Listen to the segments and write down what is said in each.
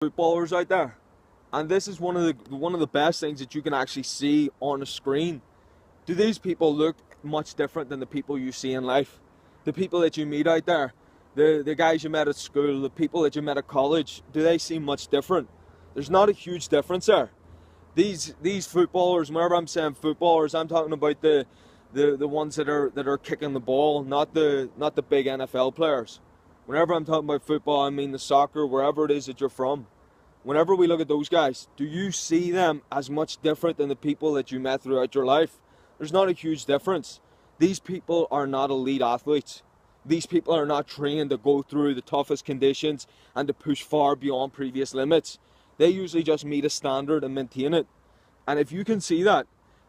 Footballers out there, and this is one of the best things that you can actually see on a screen. Do these people look much different than the people you see in life? The people that you meet out there, the guys you met at school, the people that you met at college, do they seem much different? There's not a huge difference there. These footballers, whenever I'm saying footballers, I'm talking about the ones that are kicking the ball, not the big NFL players. Whenever I'm talking about football, I mean the soccer, wherever it is that you're from. Whenever we look at those guys, do you see them as much different than the people that you met throughout your life? There's not a huge difference. These people are not elite athletes. These people are not trained to go through the toughest conditions and to push far beyond previous limits. They usually just meet a standard and maintain it. And if you can see that,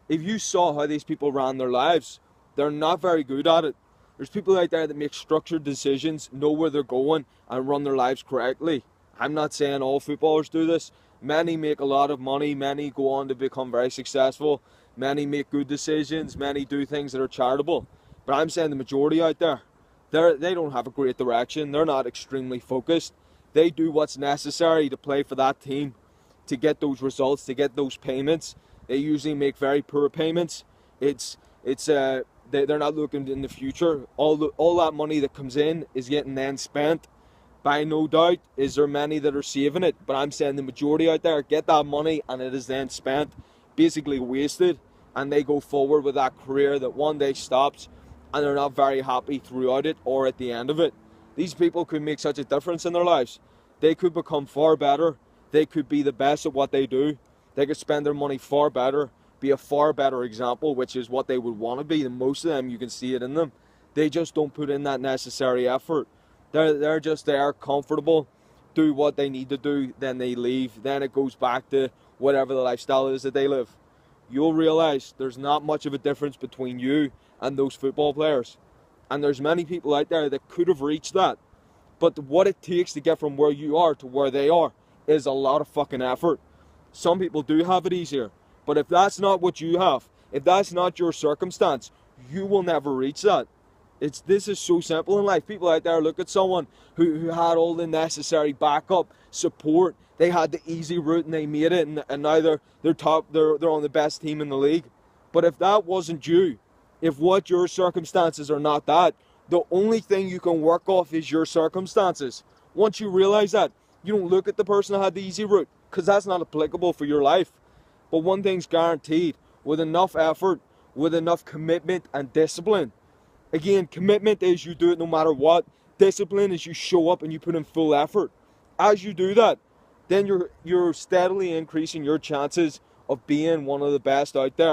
if you saw how these people ran their lives, they're not very good at it. There's people out there that make structured decisions, know where they're going, and run their lives correctly. I'm not saying all footballers do this. Many make a lot of money, many go on to become very successful, many make good decisions, many do things that are charitable. But I'm saying the majority out there, they don't have a great direction, they're not extremely focused. They do what's necessary to play for that team, to get those results, to get those payments. They usually make very poor payments. They're not looking in the future. All that money that comes in is getting then spent. By no doubt, is there many that are saving it, but I'm saying the majority out there get that money and it is then spent, basically wasted, and they go forward with that career that one day stops, and they're not very happy throughout it or at the end of it. These people could make such a difference in their lives. They could become far better. They could be the best at what they do. They could spend their money far better, be a far better example, which is what they would want to be. And most of them, you can see it in them. They just don't put in that necessary effort. They're just there, comfortable, do what they need to do, then they leave. Then it goes back to whatever the lifestyle is that they live. You'll realize there's not much of a difference between you and those football players. And there's many people out there that could have reached that. But what it takes to get from where you are to where they are is a lot of fucking effort. Some people do have it easier. But if that's not what you have, if that's not your circumstance, you will never reach that. This is so simple in life. People out there look at someone who had all the necessary backup, support. They had the easy route and they made it, and now they're top. They're on the best team in the league. But if that wasn't you, if what your circumstances are not that, the only thing you can work off is your circumstances. Once you realize that, you don't look at the person that had the easy route, because that's not applicable for your life. But one thing's guaranteed: with enough effort, with enough commitment and discipline. Again, commitment is you do it no matter what. Discipline is you show up and you put in full effort. As you do that, then you're steadily increasing your chances of being one of the best out there.